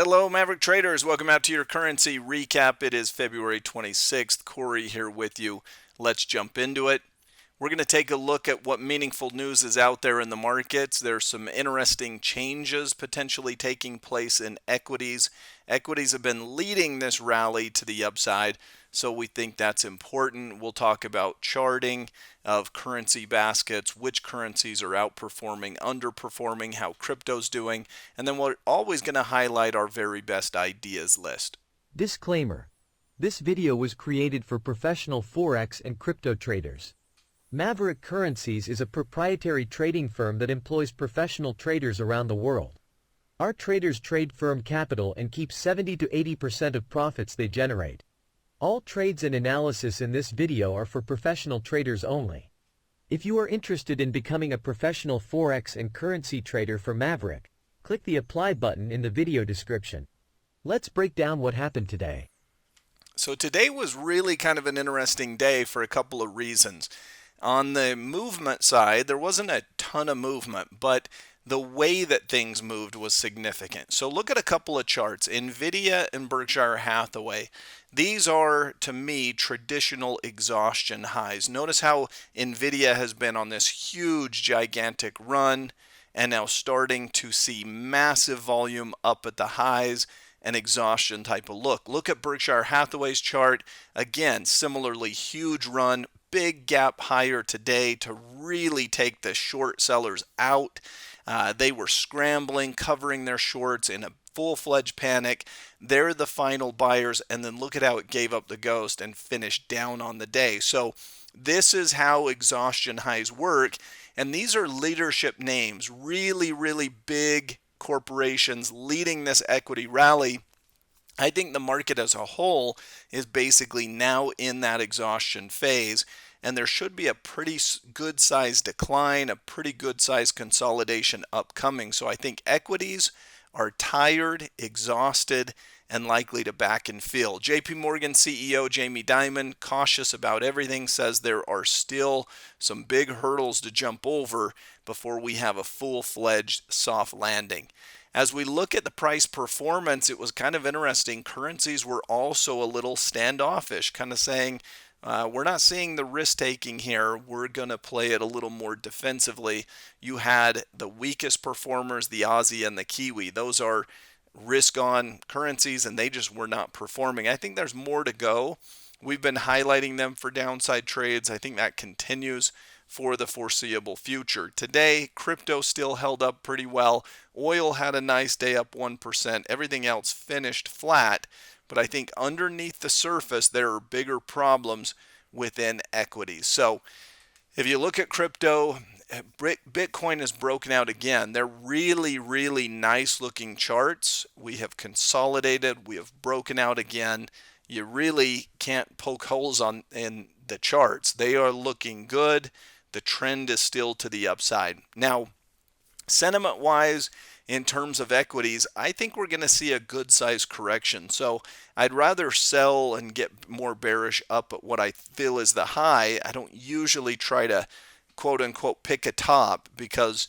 Hello, Maverick traders. Welcome out to your currency recap. It is February 26th. Corey here with you. Let's jump into it. We're going to take a look at what meaningful news is out there in the markets. There's some interesting changes potentially taking place in equities. Equities have been leading this rally to the upside, so we think that's important. We'll talk about charting of currency baskets, which currencies are outperforming, underperforming, how crypto's doing, and then we're always going to highlight our very best ideas list. Disclaimer. This video was created for professional Forex and crypto traders. Maverick Currencies is a proprietary trading firm that employs professional traders around the world. Our traders trade firm capital and keep 70 to 80% of profits they generate. All trades and analysis in this video are for professional traders only. If you are interested in becoming a professional Forex and currency trader for Maverick, click the apply button in the video description. Let's break down what happened today. So today was really kind of an interesting day for a couple of reasons. On the movement side, there wasn't a ton of movement, but the way that things moved was significant. So look at a couple of charts. Nvidia and Berkshire Hathaway. These are, to me, traditional exhaustion highs. Notice how Nvidia has been on this huge, gigantic run and now starting to see massive volume up at the highs, an exhaustion type of look. Look at Berkshire Hathaway's chart. Again, similarly huge run, big gap higher today to really take the short sellers out. They were scrambling, covering their shorts in a full-fledged panic. They're the final buyers, and then look at how it gave up the ghost and finished down on the day. So this is how exhaustion highs work, and these are leadership names, really, really big corporations leading this equity rally. I think the market as a whole is basically now in that exhaustion phase, and there should be a pretty good size decline, a pretty good size consolidation upcoming. So I think equities are tired, exhausted, and likely to back and fill. JP Morgan CEO Jamie Dimon, cautious about everything, says there are still some big hurdles to jump over before we have a full-fledged soft landing. As we look at the price performance, it was kind of interesting. Currencies were also a little standoffish, kind of saying, we're not seeing the risk taking here. We're going to play it a little more defensively. You had the weakest performers, the Aussie and the Kiwi. Those are risk on currencies, and they just were not performing. I think there's more to go. We've been highlighting them for downside trades. I think that continues for the foreseeable future. Today, crypto still held up pretty well. Oil had a nice day, up 1%. Everything else finished flat. But I think underneath the surface, there are bigger problems within equities. So if you look at crypto, Bitcoin is broken out again. They're really, really nice looking charts. We have consolidated. We have broken out again. You really can't poke holes in the charts. They are looking good. The trend is still to the upside. Now, sentiment-wise, in terms of equities, I think we're going to see a good size correction. So I'd rather sell and get more bearish up at what I feel is the high. I don't usually try to quote unquote pick a top because,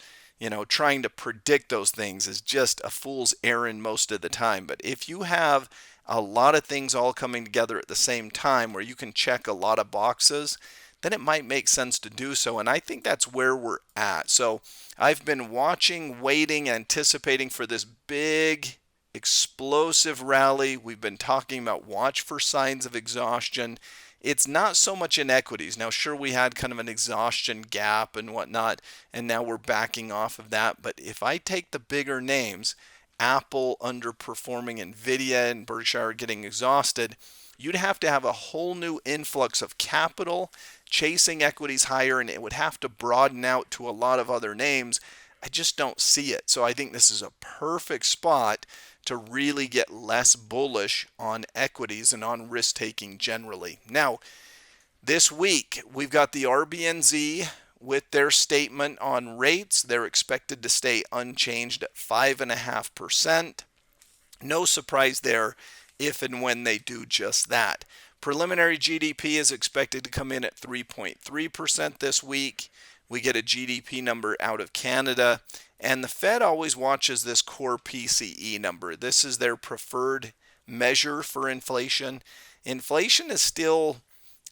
trying to predict those things is just a fool's errand most of the time. But if you have a lot of things all coming together at the same time where you can check a lot of boxes, then it might make sense to do so. And I think that's where we're at. So I've been watching, waiting, anticipating for this big, explosive rally. We've been talking about watch for signs of exhaustion. It's not so much in equities. Now, sure, we had kind of an exhaustion gap and whatnot, and now we're backing off of that. But if I take the bigger names, Apple underperforming, Nvidia and Berkshire getting exhausted, you'd have to have a whole new influx of capital chasing equities higher, and it would have to broaden out to a lot of other names. I just don't see it. So I think this is a perfect spot to really get less bullish on equities and on risk taking generally. Now, this week we've got the RBNZ with their statement on rates. They're expected to stay unchanged at 5.5%. No surprise there if and when they do just that. Preliminary GDP is expected to come in at 3.3% this week. We get a GDP number out of Canada, and the Fed always watches this core PCE number. This is their preferred measure for inflation. Inflation is still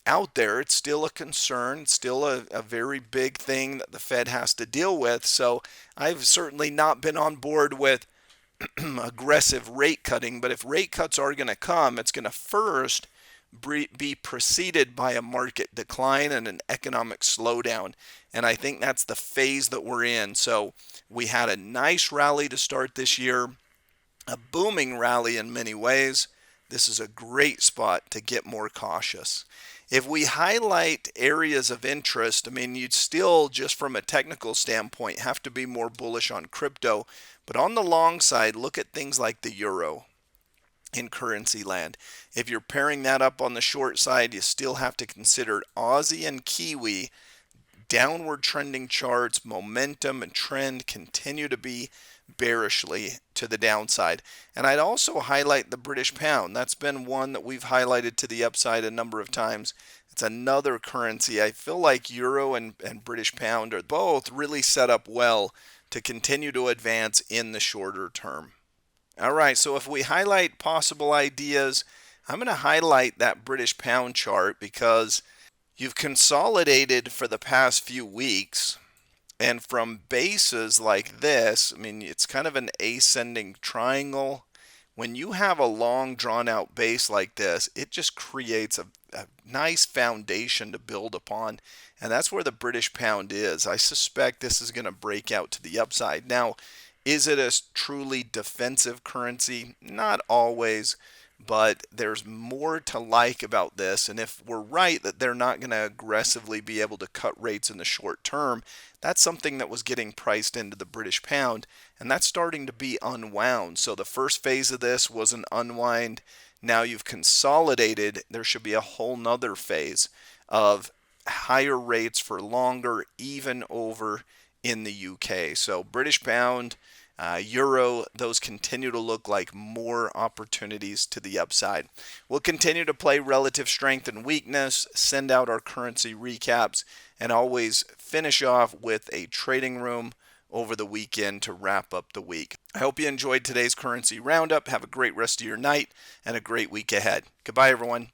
out there. It's still a concern. It's still a very big thing that the Fed has to deal with. So I've certainly not been on board with aggressive rate cutting, but if rate cuts are going to come, it's going to first be preceded by a market decline and an economic slowdown. And I think that's the phase that we're in. So we had a nice rally to start this year, a booming rally in many ways. This is a great spot to get more cautious. If we highlight areas of interest, I mean, you'd still, just from a technical standpoint, have to be more bullish on crypto. But on the long side, look at things like the euro in currency land. If you're pairing that up on the short side, you still have to consider Aussie and Kiwi. Downward trending charts, momentum and trend continue to be bearishly to the downside. And I'd also highlight the British pound. That's been one that we've highlighted to the upside a number of times. It's another currency. I feel like euro and British pound are both really set up well to continue to advance in the shorter term. All right, so if we highlight possible ideas, I'm going to highlight that British pound chart because you've consolidated for the past few weeks, and from bases like this, I mean, it's kind of an ascending triangle. When you have a long drawn out base like this, it just creates a nice foundation to build upon. And that's where the British pound is. I suspect this is going to break out to the upside. Now, is it a truly defensive currency? Not always, but there's more to like about this. And if we're right that they're not going to aggressively be able to cut rates in the short term, that's something that was getting priced into the British pound, and that's starting to be unwound. So the first phase of this was an unwind. Now you've consolidated. There should be a whole nother phase of higher rates for longer, even over in the UK. So British pound, euro, those continue to look like more opportunities to the upside. We'll continue to play relative strength and weakness, send out our currency recaps, and always finish off with a trading room over the weekend to wrap up the week. I hope you enjoyed today's currency roundup. Have a great rest of your night and a great week ahead. Goodbye, everyone.